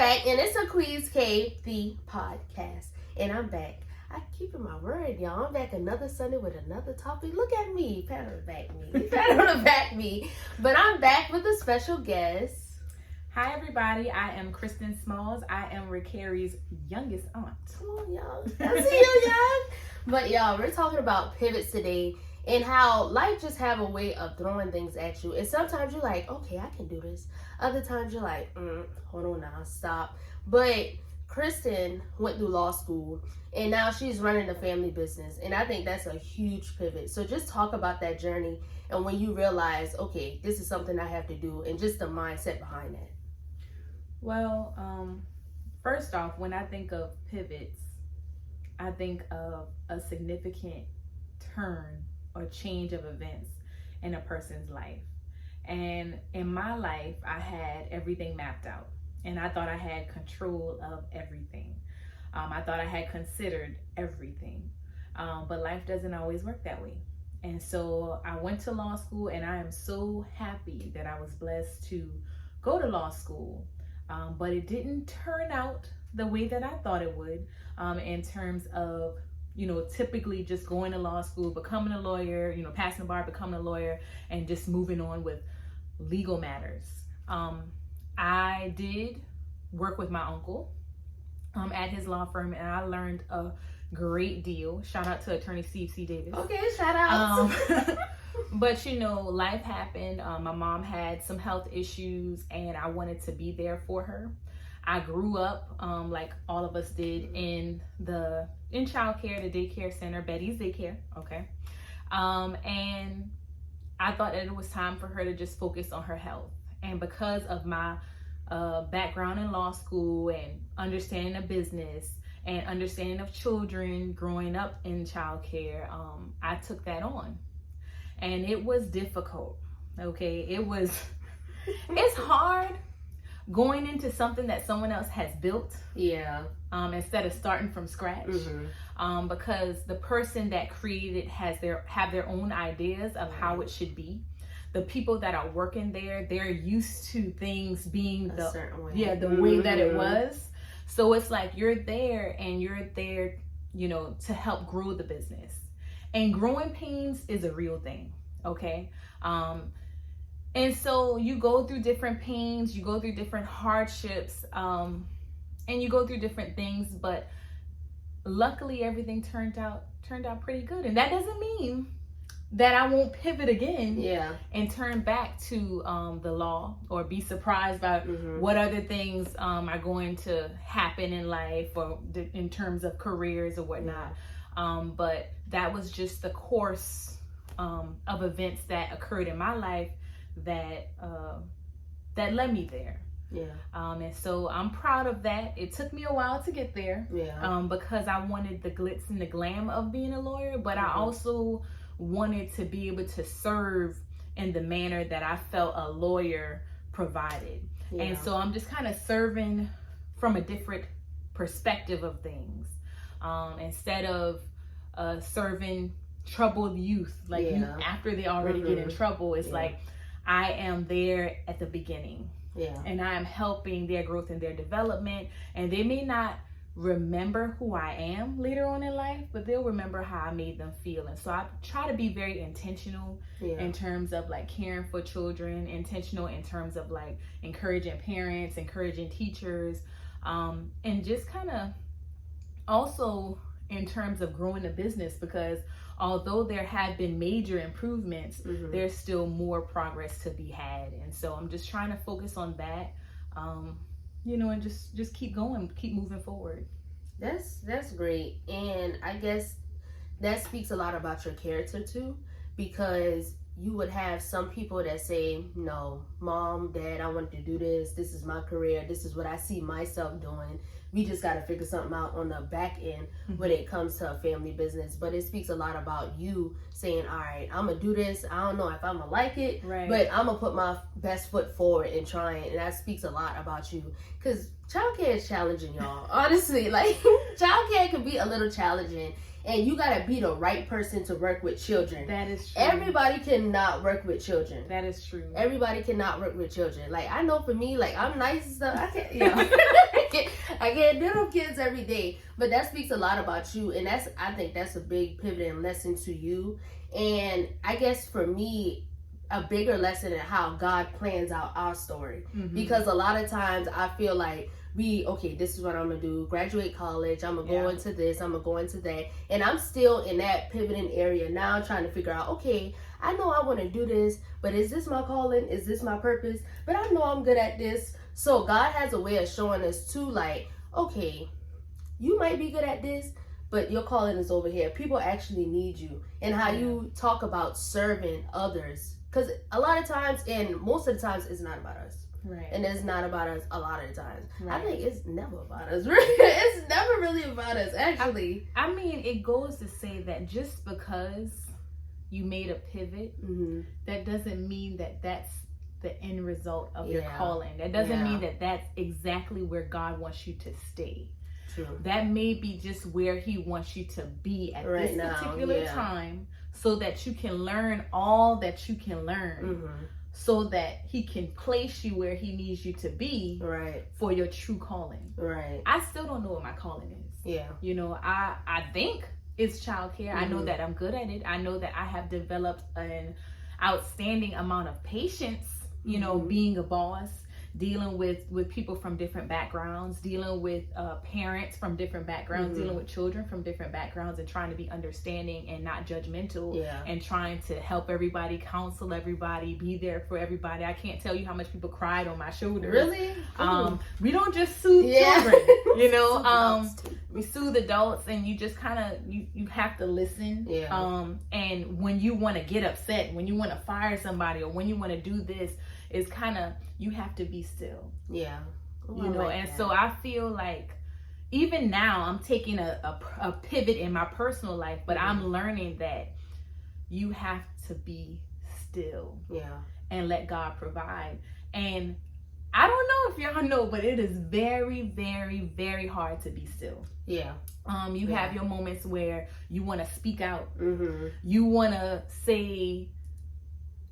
back, and it's a Queen's Cave, the podcast. And I'm back. I keep my word, y'all. I'm back another Sunday with another topic. Look at me. Pat on the back me. Pat on the back me. But I'm back with a special guest. Hi, everybody. I am Kristen Smalls. I am Rick Carey's youngest aunt. Come on, y'all. I see you, young. But, y'all, we're talking about pivots today and how life just have a way of throwing things at you. And sometimes you're like, okay, I can do this. Other times you're like, hold on now, stop. But Kristen went through law school and now she's running a family business. And I think that's a huge pivot. So just talk about that journey and when you realize, okay, this is something I have to do and just the mindset behind that. Well, first off, when I think of pivots, I think of a significant turn or change of events in a person's life. And in my life, I had everything mapped out and I thought I had control of everything. I thought I had considered everything, but life doesn't always work that way. And so I went to law school and I am so happy that I was blessed to go to law school. But it didn't turn out the way that I thought it would, in terms of, typically just going to law school, becoming a lawyer, passing the bar, becoming a lawyer, and just moving on with legal matters. I did work with my uncle at his law firm, and I learned a great deal. Shout out to attorney Steve C. Davis. Okay, shout out. But life happened. My mom had some health issues and I wanted to be there for her. I grew up, like all of us did, in childcare, the daycare center, Betty's Daycare. Okay. And I thought that it was time for her to just focus on her health. And because of my background in law school and understanding of business and understanding of children growing up in childcare, I took that on. And it was difficult, okay? It's hard going into something that someone else has built. Yeah. Instead of starting from scratch. Mm-hmm. Because the person that created have their own ideas of how it should be. The people that are working there, they're used to things being the way that it was. So it's like you're there to help grow the business. And growing pains is a real thing, okay? And so you go through different pains, you go through different hardships, and you go through different things, but luckily everything turned out pretty good. And that doesn't mean that I won't pivot again and turn back to the law or be surprised by what other things are going to happen in life or in terms of careers or whatnot. But that was just the course of events that occurred in my life that led me there. And so I'm proud of that. It took me a while to get there because I wanted the glitz and the glam of being a lawyer, but I also wanted to be able to serve in the manner that I felt a lawyer provided. And so I'm just kind of serving from a different perspective of things. Instead of serving troubled youth, like after they already get in trouble, it's like I am there at the beginning. And I am helping their growth and their development. And they may not remember who I am later on in life, but they'll remember how I made them feel. And so I try to be very intentional in terms of like caring for children, intentional in terms of like encouraging parents, encouraging teachers, and just kind of also in terms of growing the business, because although there have been major improvements, there's still more progress to be had. And so I'm just trying to focus on that, and just keep going, keep moving forward. That's great. And I guess that speaks a lot about your character too, because you would have some people that say, no, mom, dad, I want to do this. This is my career. This is what I see myself doing. We just got to figure something out on the back end when it comes to a family business. But it speaks a lot about you saying, all right, I'm going to do this. I don't know if I'm going to like it, but I'm going to put my best foot forward and try it. And that speaks a lot about you, because childcare is challenging, y'all. Honestly, like childcare can be a little challenging. And you gotta be the right person to work with children. That is true. Everybody cannot work with children. That is true. Everybody cannot work with children. Like, I know for me, like, I'm nice and stuff. I can't, I can't do them kids every day. But that speaks a lot about you, and I think that's a big pivoting lesson to you. And I guess for me, a bigger lesson in how God plans out our story. Because a lot of times I feel like this is what I'm gonna do, graduate college, I'm gonna go into this, I'm gonna go into that, and I'm still in that pivoting area now, trying to figure out, okay, I know I want to do this, but is this my calling, is this my purpose? But I know I'm good at this. So God has a way of showing us too, like, okay, you might be good at this, but your calling is over here. People actually need you. And how you talk about serving others, because a lot of times, and most of the times, it's not about us. Right. And it's not about us a lot of the times. Right. I think it's never about us. It's never really about us, actually. I mean, it goes to say that just because you made a pivot, that doesn't mean that that's the end result of your calling. That doesn't mean that that's exactly where God wants you to stay. True. That may be just where he wants you to be at this particular time, so that you can learn all that you can learn. So that he can place you where he needs you to be for your true calling. Right. I still don't know what my calling is. Yeah. You know, I think it's childcare. I know that I'm good at it. I know that I have developed an outstanding amount of patience, you know, being a boss, dealing with people from different backgrounds, dealing with parents from different backgrounds, dealing with children from different backgrounds, and trying to be understanding and not judgmental, and trying to help everybody, counsel everybody, be there for everybody. I can't tell you how much people cried on my shoulders. Really? We don't just soothe children, you know. We soothe adults, and you just kind of you have to listen. And when you want to get upset, when you want to fire somebody, or when you want to do this, it's kind of, you have to be still. Yeah. Ooh, you know, and so I feel like even now I'm taking a pivot in my personal life, but I'm learning that you have to be still. Yeah. And let God provide. And I don't know if y'all know, but it is very, very, very hard to be still. Yeah. You have your moments where you want to speak out. You want to say,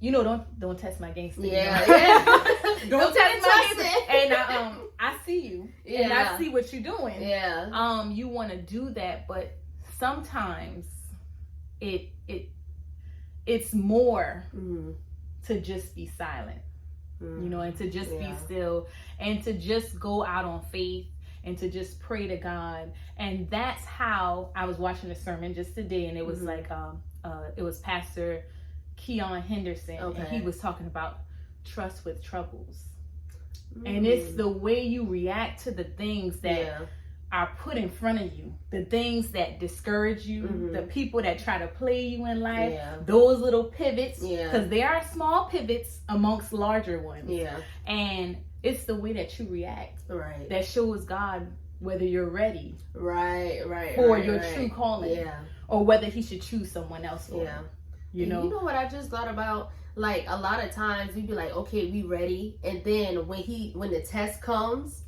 you know, don't test my gangster. Yeah. Don't test my gangster. And I see you. Yeah. And I see what you're doing. Yeah. You want to do that, but sometimes it's more to just be silent. You know, and to just be still, and to just go out on faith, and to just pray to God. And that's how I was watching a sermon just today, and it was like it was Pastor Keon Henderson, and he was talking about trust with troubles. And it's the way you react to the things that are put in front of you, the things that discourage you, the people that try to play you in life, those little pivots, because there are small pivots amongst larger ones. And it's the way that you react that shows God whether you're ready for your true calling, or whether he should choose someone else for you. You know what I just thought about? Like, a lot of times you'd be like, okay, we ready, and then when the test comes,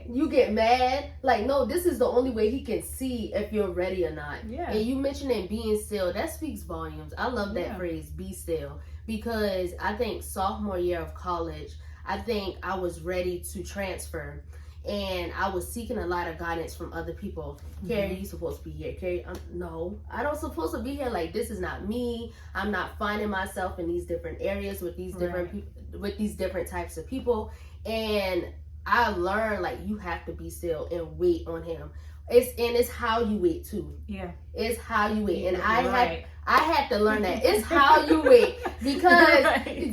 you get mad. Like, no, this is the only way he can see if you're ready or not. And you mentioning being still, that speaks volumes. I love that phrase, be still, because I think sophomore year of college, I think I was ready to transfer. And I was seeking a lot of guidance from other people. Carrie, you supposed to be here. Carrie, no, I don't supposed to be here. Like, this is not me. I'm not finding myself in these different areas with these different people, with these different types of people. And I learned, like, you have to be still and wait on him. It's how you wait too. Yeah, it's how you wait. And I had to learn that it's how you wait, because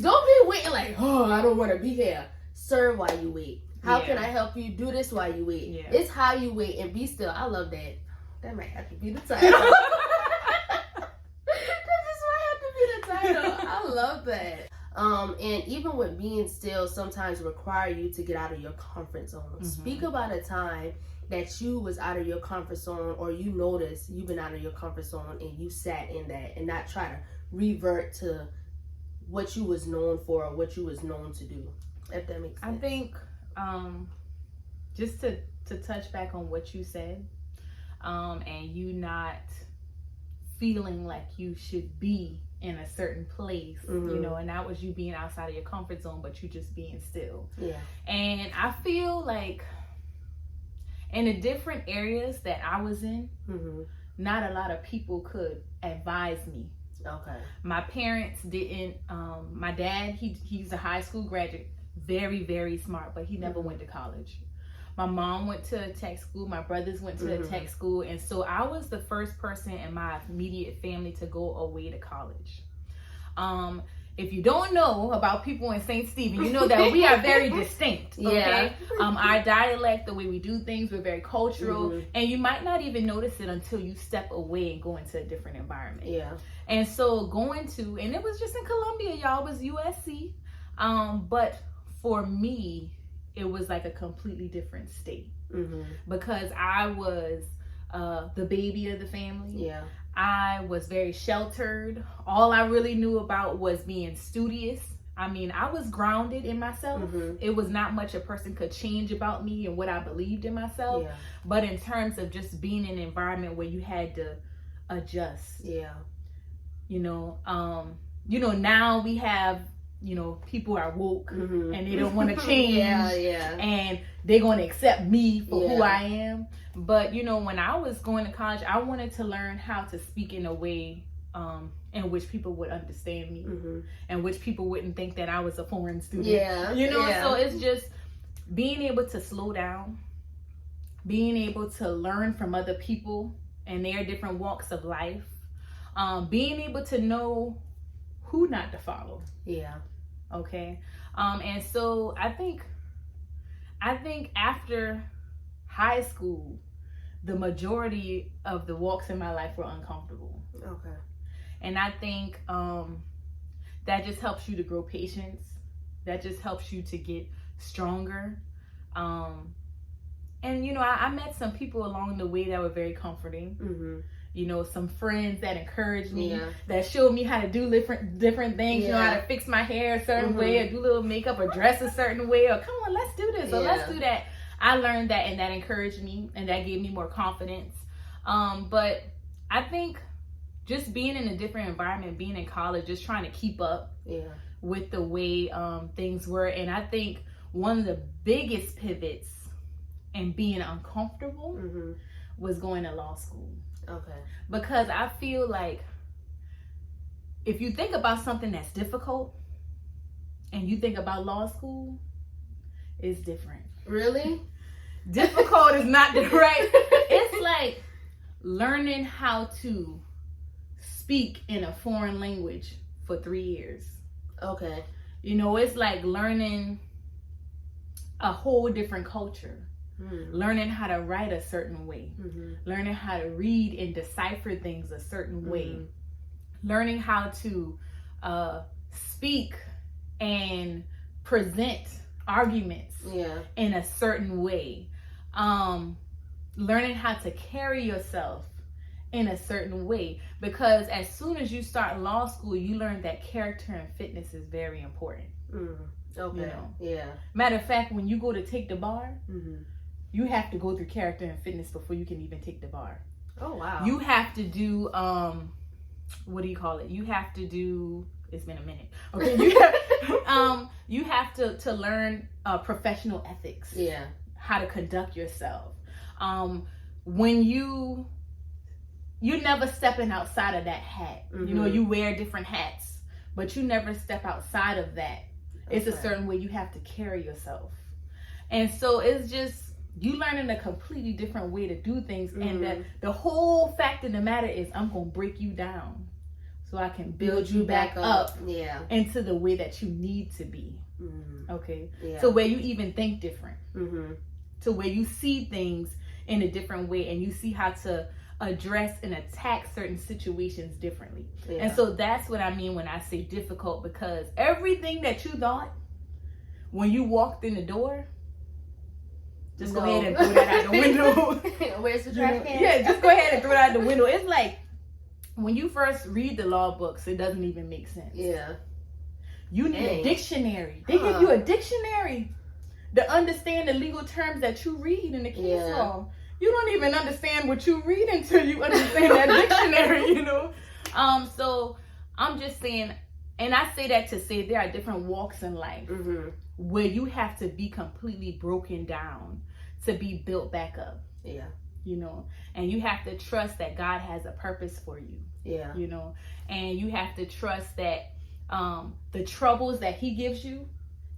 don't be waiting like, oh, I don't want to be here. Serve while you wait. How can I help you do this while you wait? Yeah. It's how you wait and be still. I love that. That might have to be the title. That just might have to be the title. I love that. And even with being still, sometimes require you to get out of your comfort zone. Speak about a time that you was out of your comfort zone, or you noticed you've been out of your comfort zone and you sat in that, and not try to revert to what you was known for or what you was known to do. If that makes sense. I think just to touch back on what you said, and you not feeling like you should be in a certain place, you know, and that was you being outside of your comfort zone, but you just being still. Yeah. And I feel like in the different areas that I was in, Mm-hmm. not a lot of people could advise me. Okay. My parents didn't. My dad, he's a high school graduate, very, very smart, but he never went to college. My mom went to a tech school. My brothers went to a tech school. And so I was the first person in my immediate family to go away to college. If you don't know about people in St. Stephen, you know that we are very distinct. Okay? Yeah. Our dialect, the way we do things, we're very cultural. And you might not even notice it until you step away and go into a different environment. Yeah. And so and it was just in Columbia, y'all, it was USC. But for me, it was like a completely different state. Because I was the baby of the family. Yeah. I was very sheltered. All I really knew about was being studious. I mean, I was grounded in myself. It was not much a person could change about me and what I believed in myself. Yeah. But in terms of just being in an environment where you had to adjust. Yeah. Now we have, people are woke and they don't want to change. Yeah. And they're going to accept me for who Yeah. I am. But, when I was going to college, I wanted to learn how to speak in a way in which people would understand me and which people wouldn't think that I was a foreign student. Yeah. So it's just being able to slow down, being able to learn from other people and their different walks of life, being able to know who not to follow. Yeah. Okay. And so I think after high school, the majority of the walks in my life were uncomfortable. Okay. And I think that just helps you to grow patience. That just helps you to get stronger. And I met some people along the way that were very comforting. Some friends that encouraged me, that showed me how to do different things, how to fix my hair a certain way, or do a little makeup, or dress a certain way, or come on, let's do this, or let's do that. I learned that, and that encouraged me, and that gave me more confidence. But I think just being in a different environment, being in college, just trying to keep up with the way things were. And I think one of the biggest pivots and being uncomfortable was going to law school. Okay. Because I feel like if you think about something that's difficult and you think about law school, it's different. Really? Difficult is not the right. It's like learning how to speak in a foreign language for 3 years. Okay. It's like learning a whole different culture. Learning how to write a certain way, learning how to read and decipher things a certain way, learning how to speak and present arguments in a certain way, learning how to carry yourself in a certain way, because as soon as you start law school, you learn that character and fitness is very important. Okay. Yeah. Matter of fact, when you go to take the bar, you have to go through character and fitness before you can even take the bar. Oh, wow. You have to do, what do you call it? You have to do, it's been a minute. Okay. You have to learn professional ethics. Yeah. How to conduct yourself. When you're never stepping outside of that hat. You wear different hats, but you never step outside of that. It's a certain way you have to carry yourself. And so it's just, you learning a completely different way to do things. And that the whole fact of the matter is, I'm going to break you down so I can build you back up into the way that you need to be. Okay. Yeah. So where you even think different. To where you see things in a different way, and you see how to address and attack certain situations differently. And so that's what I mean when I say difficult, because everything that you thought when you walked in the door, just go ahead and throw that out the window. Where's the trash can? Yeah, just go ahead and throw it out the window. It's like when you first read the law books, it doesn't even make sense. Yeah. You need a dictionary. They give you a dictionary to understand the legal terms that you read in the case law. You don't even understand what you read until you understand that dictionary, So I'm just saying, and I say that to say there are different walks in life where you have to be completely broken down to be built back up. Yeah. You know, and you have to trust that God has a purpose for you. Yeah. You know, and you have to trust that the troubles that he gives you,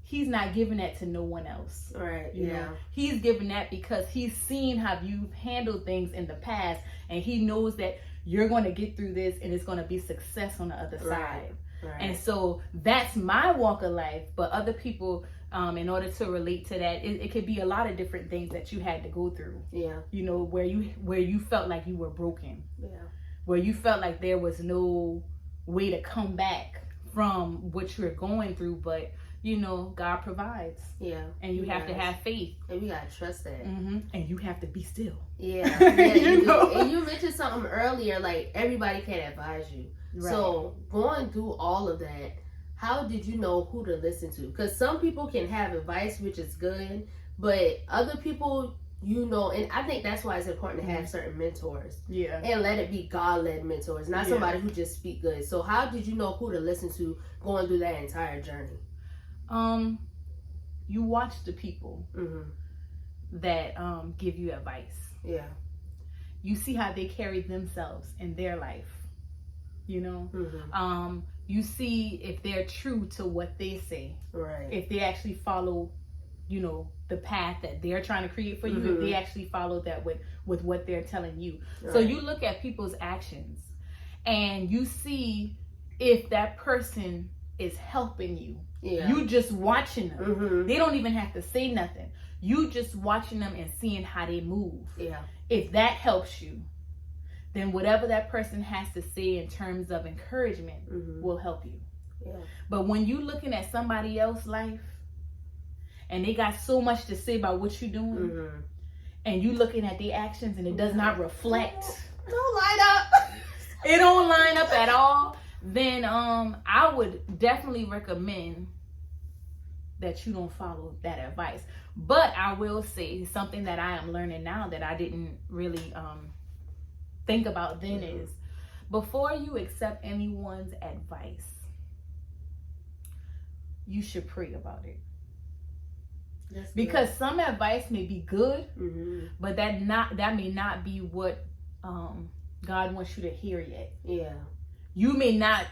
he's not giving that to no one else. Right. You know, he's giving that because he's seen how you've handled things in the past, and he knows that you're going to get through this and it's going to be success on the other side. Right. And so that's my walk of life. But other people, in order to relate to that, it could be a lot of different things that you had to go through. Yeah. You know, where you felt like you were broken. Yeah. Where you felt like there was no way to come back from what you're going through, but you know, God provides. Yeah. And you have to have faith. And we gotta trust that. Mm-hmm. And you have to be still. Yeah. Yeah, you do. And you mentioned something earlier, like everybody can advise you. Right. So going through all of that, how did you know who to listen to? Because some people can have advice, which is good, but other people, you know, and I think that's why it's important to have certain mentors. Yeah. And let it be God-led mentors, not somebody who just speak good. So how did you know who to listen to going through that entire journey? You watch the people that give you advice. Yeah. You see how they carry themselves in their life. You know? You see if they're true to what they say. Right. If they actually follow, you know, the path that they're trying to create for you, if they actually follow that with what they're telling you. Right. So you look at people's actions and you see if that person is helping you. Yeah. You just watching them. They don't even have to say nothing. You just watching them and seeing how they move. Yeah. If that helps you, then whatever that person has to say in terms of encouragement will help you. Yeah. But when you looking at somebody else's life and they got so much to say about what you're doing, and you looking at their actions and it does not reflect, don't line up. It don't line up at all. Then I would definitely recommend that you don't follow that advice. But I will say something that I am learning now that I didn't really think about then is before you accept anyone's advice, you should pray about it. That's because good. Some advice may be good, but that may not be what God wants you to hear yet. Yeah. You may not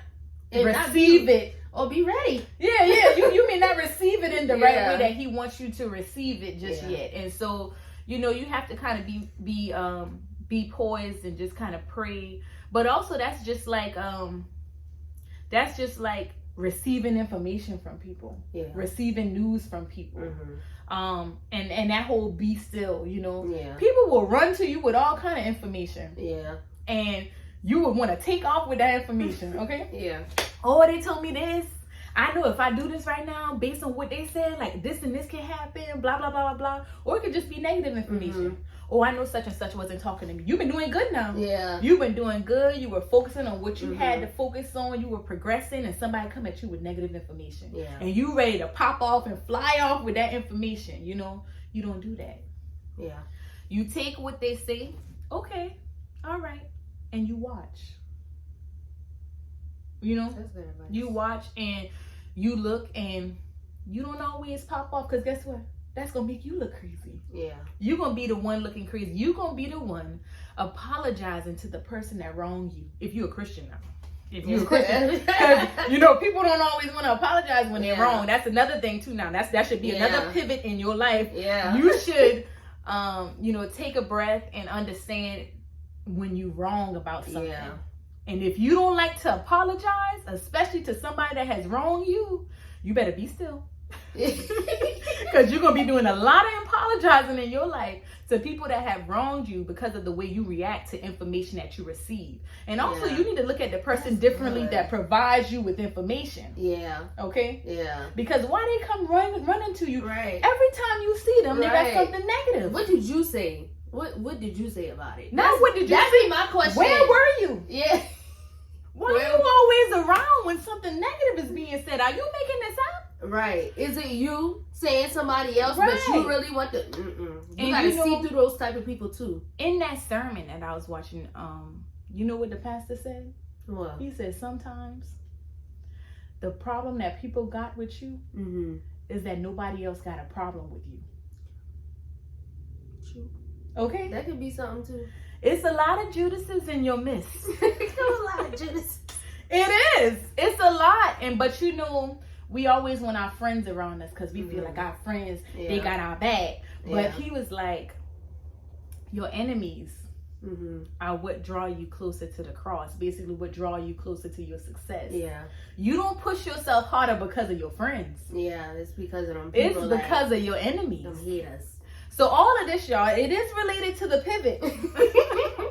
receive it or be ready. Yeah. You may not receive it in the right way that he wants you to receive it just yet. And so, you know, you have to kind of be poised and just kind of pray. But also that's just like receiving information from people, receiving news from people. And that whole be still, you know, people will run to you with all kind of information. Yeah. And you would want to take off with that information, okay? Yeah. Oh, they told me this. I know if I do this right now, based on what they said, like this and this can happen, blah, blah, blah, blah, blah. Or it could just be negative information. Oh, I know such and such wasn't talking to me. You've been doing good now. Yeah. You've been doing good. You were focusing on what you had to focus on. You were progressing, and somebody come at you with negative information. Yeah. And you ready to pop off and fly off with that information. You know, you don't do that. Yeah. You take what they say. Okay. All right. And you watch. You know, you watch and you look and you don't always pop off because guess what? That's going to make you look crazy. Yeah. You're going to be the one looking crazy. You're going to be the one apologizing to the person that wronged you. If you're a Christian now. If you're a Christian. Because, you know, people don't always want to apologize when they're wrong. That's another thing too now. That should be another pivot in your life. Yeah. You should, you know, take a breath and understand when you're wrong about something. Yeah. And if you don't like to apologize, especially to somebody that has wronged you, you better be still. Because you're going to be doing a lot of apologizing in your life to people that have wronged you because of the way you react to information that you receive. And also you need to look at the person differently that provides you with information. Yeah. Okay? Yeah. Because why they come running to you every time you see them, they got something negative. What did you say? What did you say about it? Now, what did you say? That's my question. Where were you? Yeah. Why are you always around when something negative is being said? Are you making this up? Right. Is it you saying somebody else, but you really want to? You got to see through those type of people too. In that sermon that I was watching, you know what the pastor said? What? He said sometimes the problem that people got with you is that nobody else got a problem with you. True. Okay? That could be something too. It's a lot of Judases in your midst. There's a lot of Judas. It is. It's a lot. But you know, we always want our friends around us because we feel like our friends, they got our back. But he was like, your enemies are what draw you closer to the cross. Basically, what draw you closer to your success. Yeah. You don't push yourself harder because of your friends. Yeah, it's because of them people. It's because of your enemies. Them haters. So all of this, y'all, it is related to the pivot.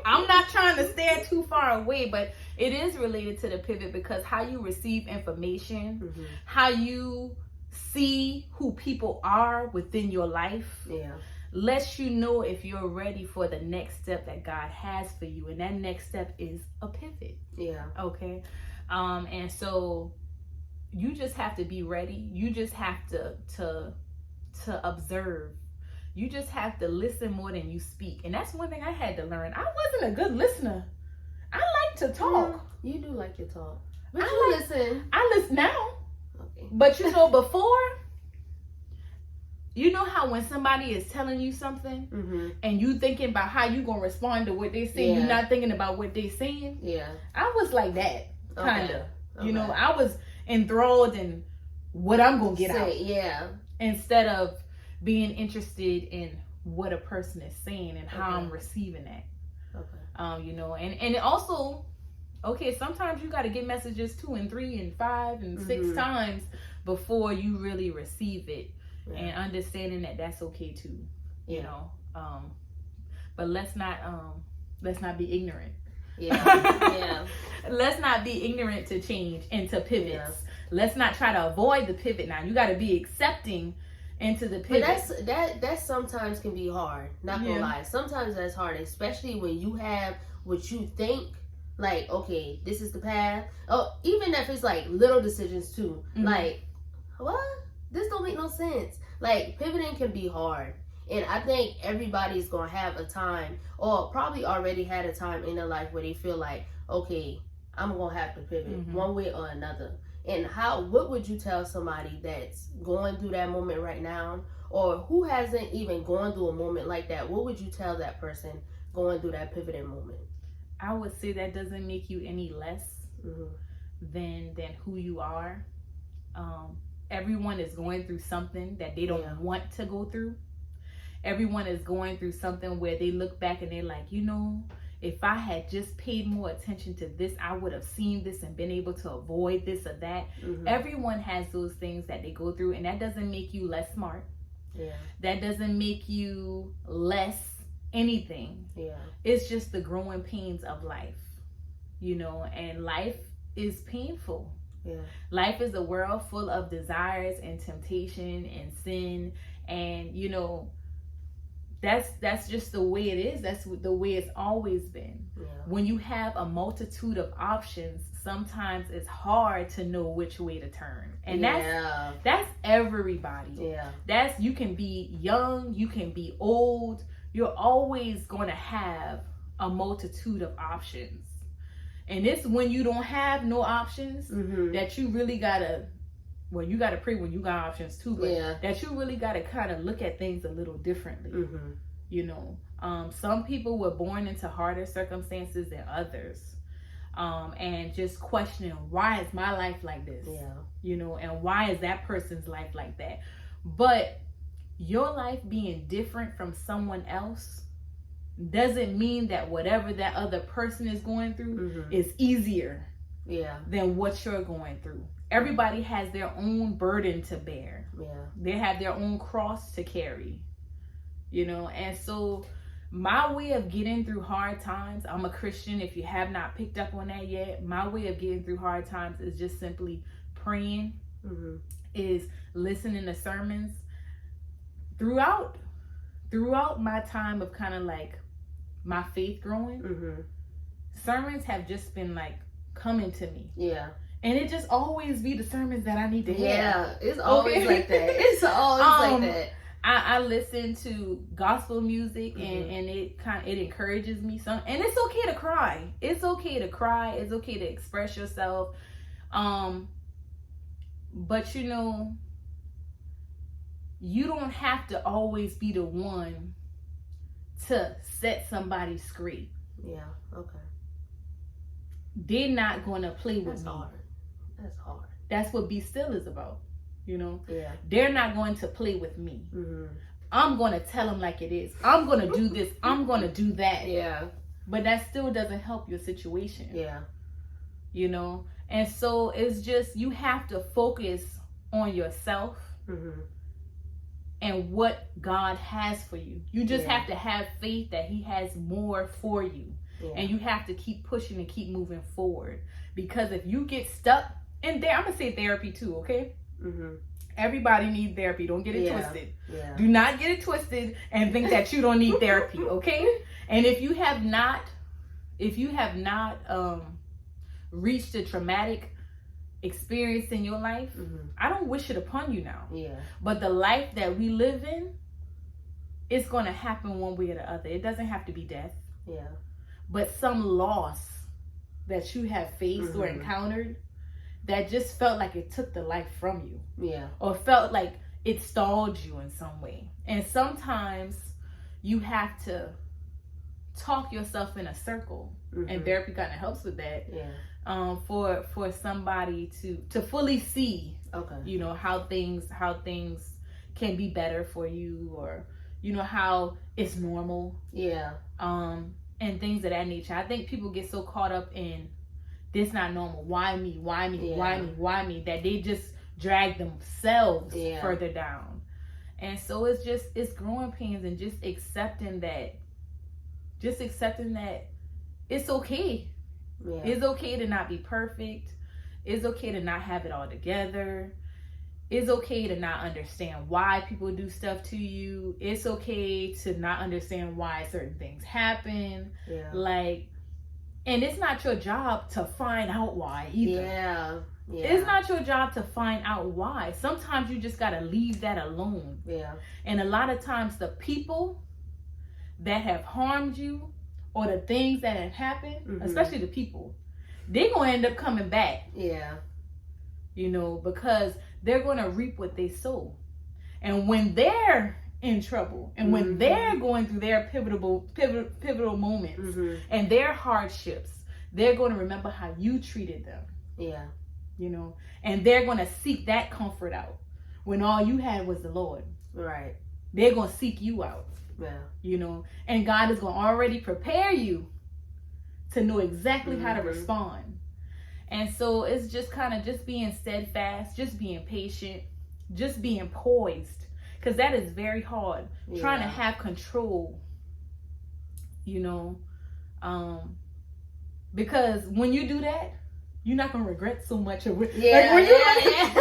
I'm not trying to stare too far away, but it is related to the pivot because how you receive information, how you see who people are within your life, lets you know if you're ready for the next step that God has for you. And that next step is a pivot. Yeah. Okay. And so you just have to be ready. You just have to observe. You just have to listen more than you speak. And that's one thing I had to learn. I wasn't a good listener. I like to talk. You do like to talk. But you listen. I listen now. Okay. But you know, before, you know how when somebody is telling you something and you thinking about how you going to respond to what they say, you're not thinking about what they saying? Yeah. I was like that, kind of. Okay. You know, I was enthralled in what I'm going to get out. Yeah. Instead of being interested in what a person is saying and how I'm receiving that. Okay. You know, and it also, sometimes you got to get messages 2 and 3 and 5 and 6 times before you really receive it, and understanding that that's okay too. You know, but let's not be ignorant. Yeah. Let's not be ignorant to change and to pivots. Yeah. Let's not try to avoid the pivot. Now you got to be accepting into the pivot. But that sometimes can be hard. Not gonna lie. Sometimes that's hard, especially when you have what you think, like, okay, this is the path. Oh, even if it's like little decisions too. Like, what? This don't make no sense. Like, pivoting can be hard. And I think everybody's gonna have a time, or probably already had a time in their life where they feel like, okay, I'm gonna have to pivot one way or another. And what would you tell somebody that's going through that moment right now, or who hasn't even gone through a moment like that? What would you tell that person going through that pivoting moment? I would say that doesn't make you any less than who you are. Everyone is going through something that they don't want to go through. Everyone is going through something where they look back and they're like, you know, if I had just paid more attention to this, I would have seen this and been able to avoid this or that. Everyone has those things that they go through, and that doesn't make you less smart. Yeah. That doesn't make you less anything. Yeah. It's just the growing pains of life, you know, and life is painful. Yeah. Life is a world full of desires and temptation and sin, and you know, that's just the way it is. That's the way it's always been. Yeah. When you have a multitude of options, sometimes it's hard to know which way to turn. And that's everybody. Yeah. You can be young, you can be old. You're always going to have a multitude of options. And it's when you don't have no options that you really gotta, well, you gotta pray when you got options too, but that you really gotta kind of look at things a little differently. You know, some people were born into harder circumstances than others, and just questioning, why is my life like this? You know, and why is that person's life like that? But your life being different from someone else doesn't mean that whatever that other person is going through is easier than what you're going through. Everybody has their own burden to bear. They have their own cross to carry, you know. And so my way of getting through hard times, I'm a Christian, if you have not picked up on that yet, my way of getting through hard times is just simply praying, is listening to sermons. Throughout my time of kind of like my faith growing, sermons have just been like coming to me. Yeah. And it just always be the sermons that I need to hear. Yeah, it's always like that. It's always like that. I listen to gospel music and it encourages me some, and it's okay to cry. It's okay to cry. It's okay to express yourself. But you know, you don't have to always be the one to set somebody straight. Yeah. Okay. They're not going to play with That's me. hard. That's hard. That's what Be Still is about. You know, Yeah. they're not going to play with me. Mm-hmm. I'm going to tell them like it is. I'm going to do this. I'm going to do that. Yeah. But that still doesn't help your situation. Yeah. You know, and so it's just, you have to focus on yourself Mm-hmm. and what God has for you. You just Yeah. have to have faith that He has more for you. Yeah. And you have to keep pushing and keep moving forward. Because if you get stuck in there, I'm going to say therapy too, okay? Mm-hmm. Everybody needs therapy. Don't get it Yeah. twisted. Yeah. Do not get it twisted and think that you don't need therapy, okay? And if you have not reached a traumatic experience in your life, Mm-hmm. I don't wish it upon you now. Yeah. But the life that we live in, it's going to happen one way or the other. It doesn't have to be death, Yeah. but some loss that you have faced or Mhm. encountered that just felt like it took the life from you, Yeah. or felt like it stalled you in some way. And sometimes you have to talk yourself in a circle, Mm-hmm. and therapy kind of helps with that. Yeah. For somebody to fully see, Okay. you know, how things can be better for you, or you know, how it's normal, Yeah. and things of that nature. I think people get so caught up in this not normal, why me, Yeah. that they just drag themselves Yeah. further down. And so it's growing pains, and just accepting that it's okay. Yeah. It's okay to not be perfect. It's okay to not have it all together. It's okay to not understand why people do stuff to you. It's okay to not understand why certain things happen. Yeah. Like, and it's not your job to find out why either. Yeah. Yeah. It's not your job to find out why. Sometimes you just gotta leave that alone. Yeah. And a lot of times the people that have harmed you, or the things that have happened, Mhm. especially the people, they're going to end up coming back, Yeah. you know, because they're going to reap what they sow. And when they're in trouble, and when Mhm. they're going through their pivotal moments Mm-hmm. and their hardships, they're going to remember how you treated them, Yeah. you know, and they're going to seek that comfort out when all you had was the Lord. Right. They're going to seek you out. Yeah. You know, and God is going to already prepare you to know exactly how to Mhm. respond. And so it's just kind of just being steadfast, just being patient, just being poised, because that is very hard. Trying to Yeah. have control, you know, because when you do that, you're not gonna regret so much of it. Yeah, Like when you yeah.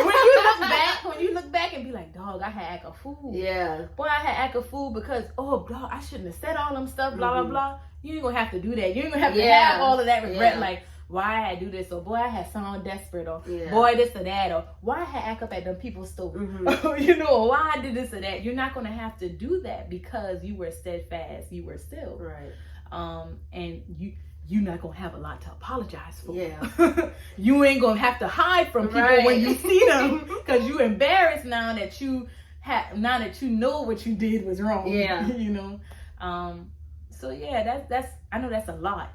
when you look back and be like, dog, I had act a fool. Yeah. Boy, I had act a fool because, oh, dog, I shouldn't have said all them stuff, blah, Mhm. blah, blah. You ain't gonna have to do that. You ain't gonna have to Yeah. have all of that regret, Yeah. like, why I had to do this, or boy, I had sound desperate, or Yeah. boy, this or that, or why I had act up at them people's store, Mhm. you know, or why I did this or that. You're not gonna have to do that because you were steadfast, you were still. Right. And you're not gonna have a lot to apologize for. Yeah. You ain't gonna have to hide from people Right. when you see them, because you embarrassed now that you know what you did was wrong. Yeah. You know. So yeah, that's I know that's a lot.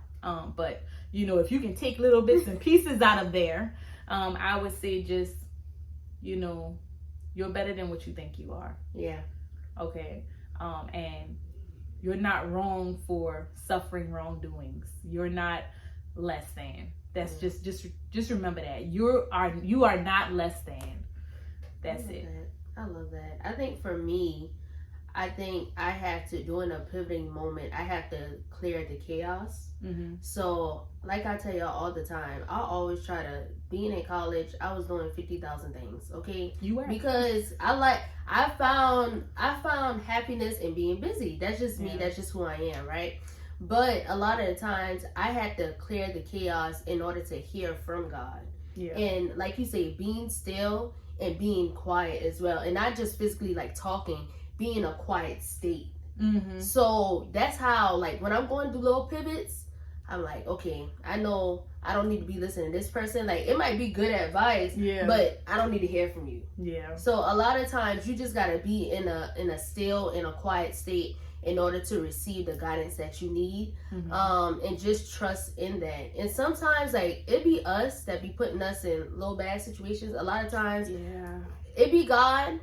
But you know, if you can take little bits and pieces out of there, I would say just, you know, you're better than what you think you are. Yeah. Okay. And you're not wrong for suffering wrongdoings. You're not less than. That's just remember that. You are not less than. That's it. I love that. I think for me, I think I have to, during a pivoting moment, I have to clear the chaos. Mm-hmm. So, like I tell y'all all the time, I always try to, being in college, I was doing 50,000 things, okay? You were. Because I found happiness in being busy. That's just me. Yeah. That's just who I am, right? But a lot of the times, I had to clear the chaos in order to hear from God. Yeah. And like you say, being still and being quiet as well, and not just physically like talking, being a quiet state. Mm-hmm. So that's how, like, when I'm going through little pivots, I'm like, okay, I know I don't need to be listening to this person. Like, it might be good advice, but I don't need to hear from you. Yeah. So a lot of times you just gotta be in a still, in a quiet state in order to receive the guidance that you need. And just trust in that. And sometimes, like, it be us that be putting us in low bad situations. A lot of times, it be God,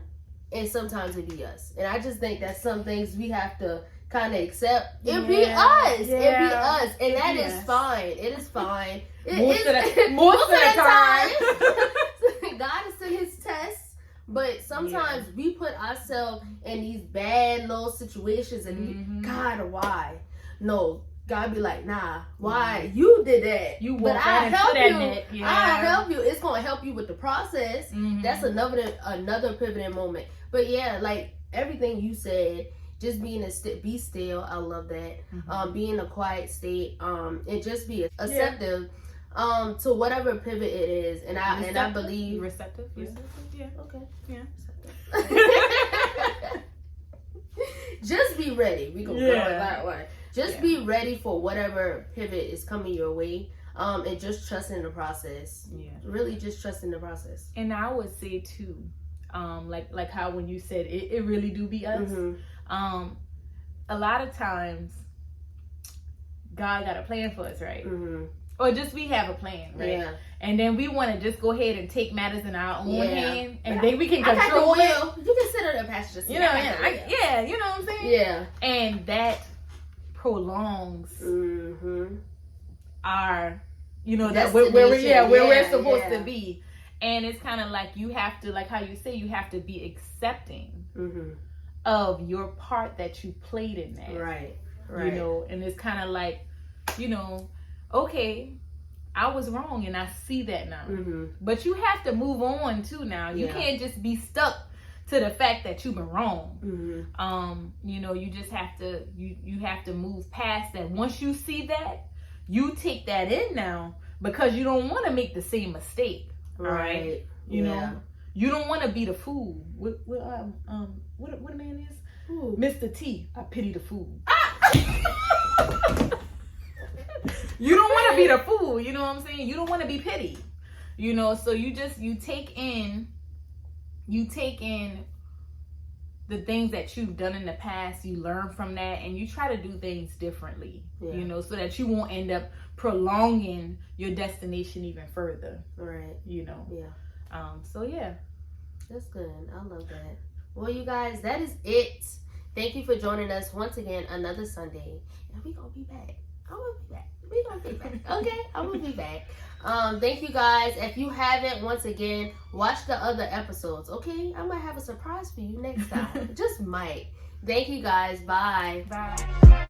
and sometimes it be us. And I just think that some things we have to kind of accept. It be us. It be us. And that is fine. It is fine. Most of the time. God is in his tests. But sometimes we put ourselves in these bad little situations and God, why? No. God be like, nah, why? You did that. But I help you. I help you. It's gonna help you with the process. That's another pivoting moment. But yeah, like everything you said, just being be still. I love that. Be in a quiet state. And just be acceptive. To whatever pivot it is. And I believe receptive. Yeah. Okay. Yeah. Just be ready. We gonna go that way. Just be ready for whatever pivot is coming your way. And just trust in the process. Yeah. Really just trust in the process. And I would say too, like how when you said it really do be us. A lot of times God got a plan for us, right? Or just we have a plan, right? Yeah. And then we want to just go ahead and take matters in our own hand, and then we can control it. You can sit on the passenger seat. You know, you know what I'm saying? Yeah. And that prolongs our, that where we're supposed to be. And it's kind of like you have to, like how you say, you have to be accepting of your part that you played in that. Right. And it's kind of like, okay, I was wrong and I see that now. But you have to move on too now. You can't just be stuck to the fact that you've been wrong. You just have to you have to move past that. Once you see that, you take that in now because you don't want to make the same mistake. Right. You know, you don't want to be the fool. What a man is? Ooh. Mr. T. I pity the fool. You don't want to be the fool, you know what I'm saying? You don't want to be pitied, so you take in the things that you've done in the past, you learn from that, and you try to do things differently, so that you won't end up prolonging your destination even further. Right. That's good. I love that. Well, you guys, that is it. Thank you for joining us once again, another Sunday, and we're going to be back. I'm going to be back. We're going to be back. Okay? I'm going to be back. Thank you guys. If you haven't, once again, watch the other episodes. Okay? I might have a surprise for you next time. Just might. Thank you guys. Bye. Bye.